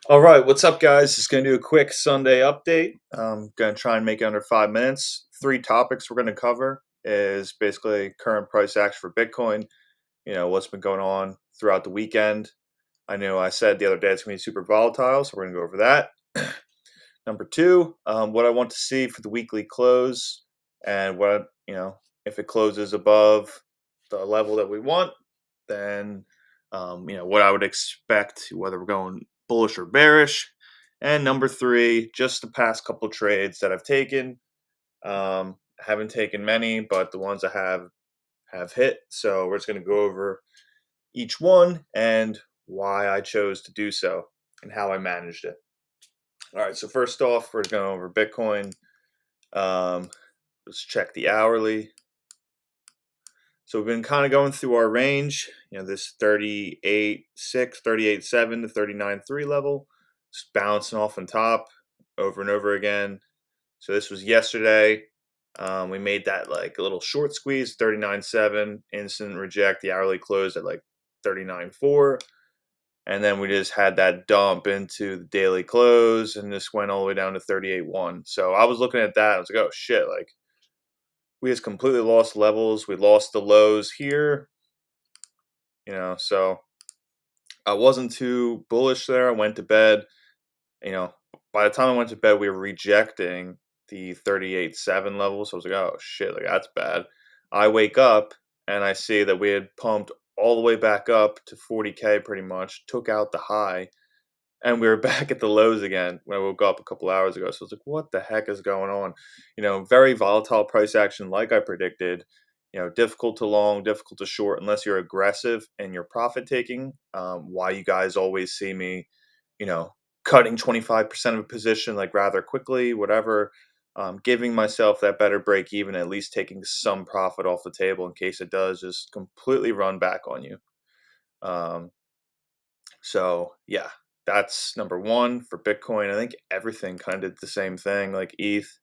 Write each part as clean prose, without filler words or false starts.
All right, what's up, guys? Just going to do a quick Sunday update. I'm going to try and make it under 5 minutes. Three topics we're going to cover is basically current price action for Bitcoin, what's been going on throughout the weekend. I know I said the other day it's going to be super volatile, so we're going to go over that. Number two, what I want to see for the weekly close and if it closes above the level that we want, then, what I would expect, whether we're going bullish or bearish. And number three, just the past couple trades that I've taken. Haven't taken many, but the ones I have hit. So we're just going to go over each one and why I chose to do so and how I managed it. All right, so first off, we're going over Bitcoin. Let's check the hourly. So we've been kind of going through our range, this 38.6, 38.7 to 39.3 level, just bouncing off on top over and over again. So this was yesterday. We made that like a little short squeeze, 39.7, instant reject. The hourly closed at like 39.4. And then we just had that dump into the daily close and this went all the way down to 38.1. So I was looking at that. I was like, oh shit, like we just completely lost levels. We lost the lows here, so I wasn't too bullish there. I went to bed, by the time I went to bed, we were rejecting the 38.7 level. So I was like, oh shit, like that's bad. I wake up and I see that we had pumped all the way back up to 40K pretty much, took out the high, and we were back at the lows again when I woke up a couple hours ago. So I was like, what the heck is going on? Very volatile price action like I predicted. Difficult to long, difficult to short, unless you're aggressive in your profit taking. Why you guys always see me, you know, cutting 25% of a position like rather quickly, whatever. Giving myself that better break even, at least taking some profit off the table in case it does just completely run back on you. Um, so yeah, that's number one for Bitcoin. I think everything kind of did the same thing, like ETH.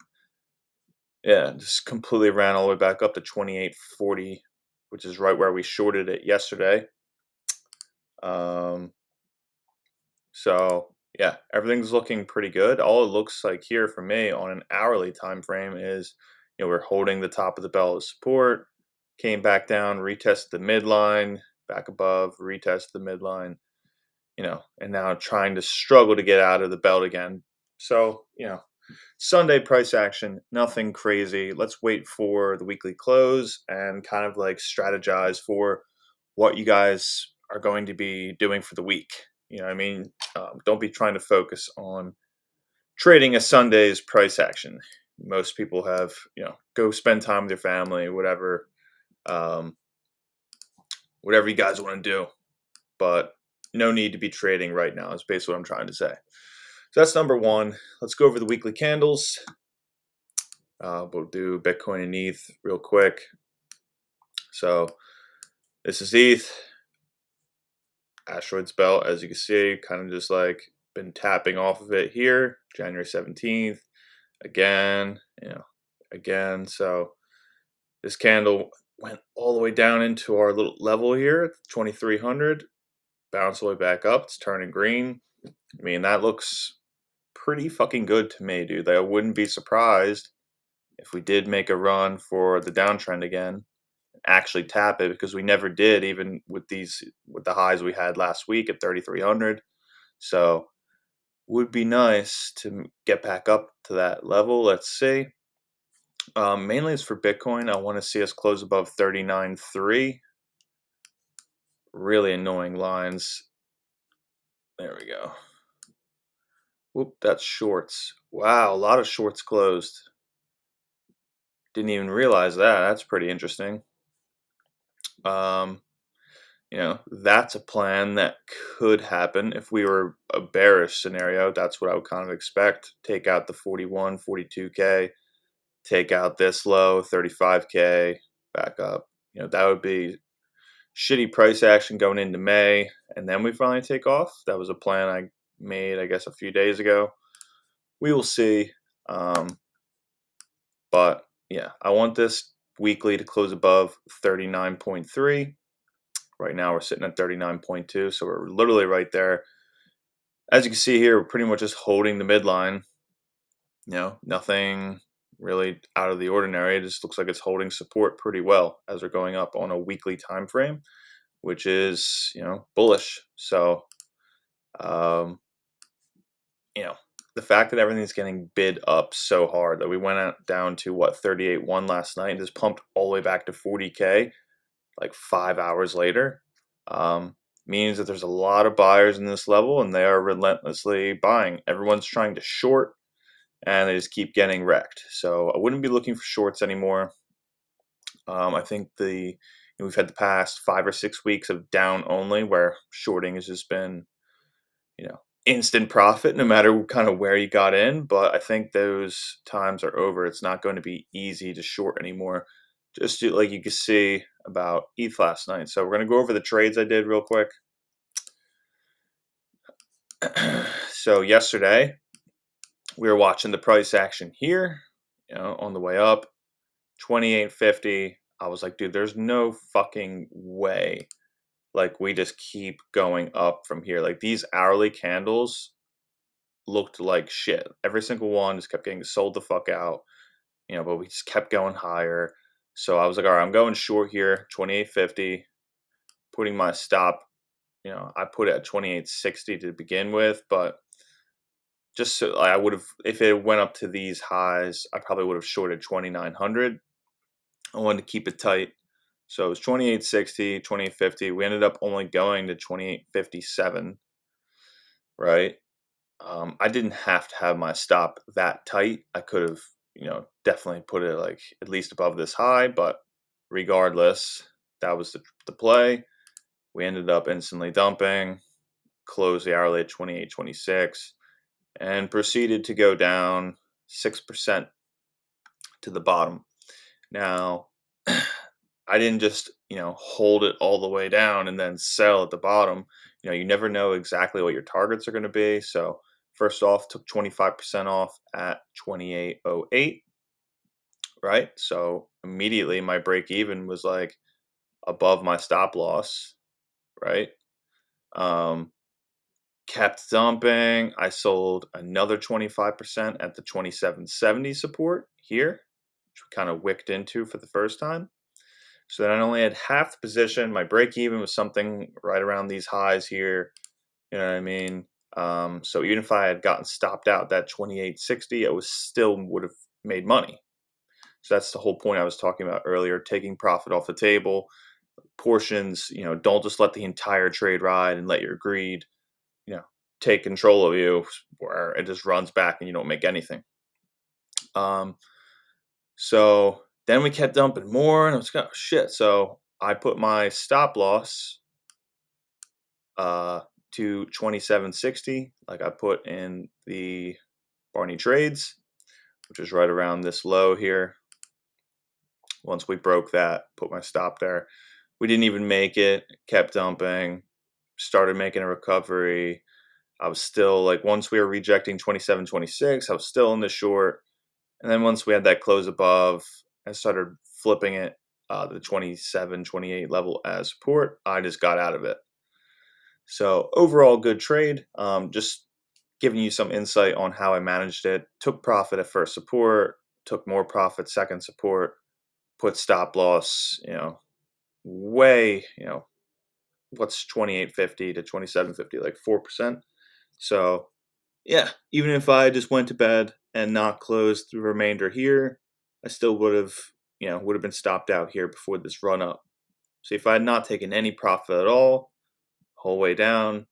Yeah, just completely ran all the way back up to 28.40, which is right where we shorted it yesterday. Um, so yeah, everything's looking pretty good. All it looks like here for me on an hourly time frame is, we're holding the top of the bell of support, came back down, retested the midline, back above, retest the midline, and now trying to struggle to get out of the belt again. So, Sunday price action, nothing crazy. Let's wait for the weekly close and kind of like strategize for what you guys are going to be doing for the week. You know what I mean? Don't be trying to focus on trading a Sunday's price action. Most people have, go spend time with your family, um, whatever you guys want to do. But no need to be trading right now is basically what I'm trying to say. So that's number one. Let's go over the weekly candles. We'll do Bitcoin and ETH real quick. So this is ETH. Asteroids belt, as you can see, kind of just like been tapping off of it here. January 17th. Again, again. So this candle went all the way down into our little level here, 2300. Bounce all the way back up. It's turning green. I mean, that looks pretty fucking good to me, dude. I wouldn't be surprised if we did make a run for the downtrend again, actually tap it, because we never did, even with the highs we had last week at 3,300. So would be nice to get back up to that level. Let's see. Mainly it's for Bitcoin. I want to see us close above 39.3. Really annoying lines. There we go. Whoop, that's shorts. Wow, a lot of shorts closed. Didn't even realize that. That's pretty interesting. Um, that's a plan that could happen if we were a bearish scenario. That's what I would kind of expect. Take out the 41, 42K, take out this low, 35K, back up. That would be shitty price action going into May, and then we finally take off. That was a plan I made, I guess, a few days ago. We will see. But yeah, I want this weekly to close above 39.3. Right now we're sitting at 39.2, so we're literally right there. as you can see here, we're pretty much just holding the midline. Nothing really out of the ordinary. It just looks like it's holding support pretty well as we're going up on a weekly time frame, which is bullish. So um, you know the fact that everything's getting bid up so hard that we went out down to what 38.1 last night and just pumped all the way back to 40K like 5 hours later, um, means that there's a lot of buyers in this level and they are relentlessly buying. Everyone's trying to short and they just keep getting wrecked. So I wouldn't be looking for shorts anymore. I think we've had the past 5 or 6 weeks of down only where shorting has just been instant profit no matter kind of where you got in. But I think those times are over. It's not going to be easy to short anymore. Just like you can see about ETH last night. So we're going to go over the trades I did real quick. So yesterday we were watching the price action here, on the way up, 28.50. I was like, dude, there's no fucking way. Like, we just keep going up from here. Like, these hourly candles looked like shit. Every single one just kept getting sold the fuck out, but we just kept going higher. So I was like, all right, I'm going short here, 28.50, putting my stop. I put it at 28.60 to begin with, but just so I would have, if it went up to these highs, I probably would have shorted 2,900. I wanted to keep it tight. So it was 28.60, 28.50. We ended up only going to 28.57, right? I didn't have to have my stop that tight. I could have, definitely put it like at least above this high, but regardless, that was the play. We ended up instantly dumping, closed the hourly at 28.26, and proceeded to go down 6% to the bottom. Now, I didn't just, hold it all the way down and then sell at the bottom. You never know exactly what your targets are going to be. So first off, took 25% off at 28.08, right? So immediately my break even was like above my stop loss, right? Um, Kept dumping. I sold another 25% at the 27.70 support here, which we kind of wicked into for the first time. So then I only had half the position. My break even was something right around these highs here. You know what I mean? So even if I had gotten stopped out that 28.60, it was still would have made money. So that's the whole point I was talking about earlier, taking profit off the table. Portions, don't just let the entire trade ride and let your greed, take control of you where it just runs back and you don't make anything. So then we kept dumping more and I was like, oh shit. So I put my stop loss to 27.60, like I put in the Barney trades, which is right around this low here. Once we broke that, put my stop there. We didn't even make it, kept dumping, started making a recovery. I was still like, once we were rejecting 27.26, I was still in the short. And then once we had that close above, I started flipping it, the 27.28 level as support. I just got out of it. So overall, good trade. Just giving you some insight on how I managed it. Took profit at first support, took more profit second support, put stop loss, way, what's 28.50 to 27.50, like 4%. So yeah, even if I just went to bed and not closed the remainder here, I still would have, been stopped out here before this run up. So if I had not taken any profit at all, whole way down,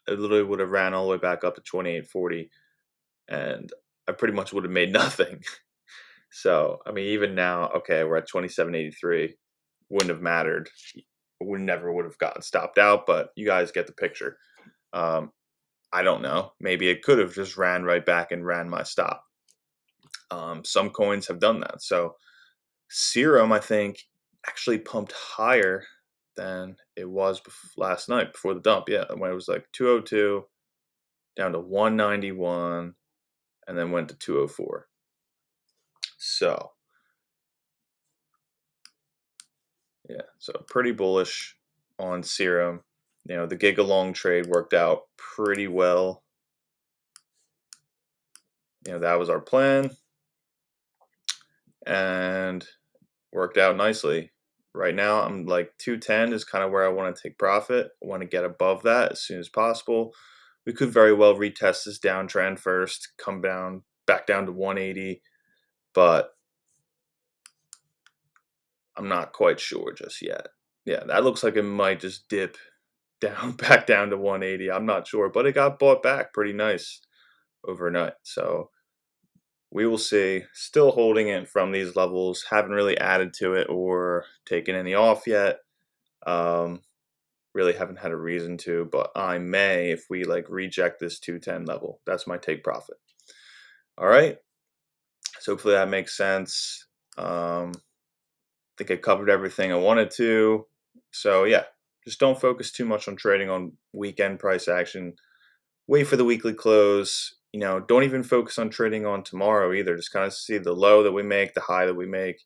it literally would have ran all the way back up to 28.40, and I pretty much would have made nothing. So, I mean, even now, okay, we're at 27.83, wouldn't have mattered. We never would have gotten stopped out, but you guys get the picture. I don't know. Maybe it could have just ran right back and ran my stop. Some coins have done that. So Serum, I think, actually pumped higher than it was last night before the dump. Yeah, when it was like 202 down to 191 and then went to 204. So yeah, so pretty bullish on Serum. The gigalong trade worked out pretty well. that was our plan, and worked out nicely. Right now, I'm like 210 is kind of where I want to take profit. I want to get above that as soon as possible. We could very well retest this downtrend first, come down back down to 180, but I'm not quite sure just yet. Yeah, that looks like it might just dip down back down to 180. I'm not sure, but it got bought back pretty nice overnight. So we will see. Still holding it from these levels. Haven't really added to it or taken any off yet. Um, really haven't had a reason to, but I may if we like reject this 210 level. That's my take profit. All right. So hopefully that makes sense. I think I covered everything I wanted to. So yeah, just don't focus too much on trading on weekend price action. Wait for the weekly close. Don't even focus on trading on tomorrow either. Just kind of see the low that we make, the high that we make,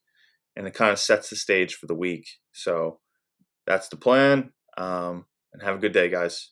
and it kind of sets the stage for the week. So that's the plan. And have a good day, guys.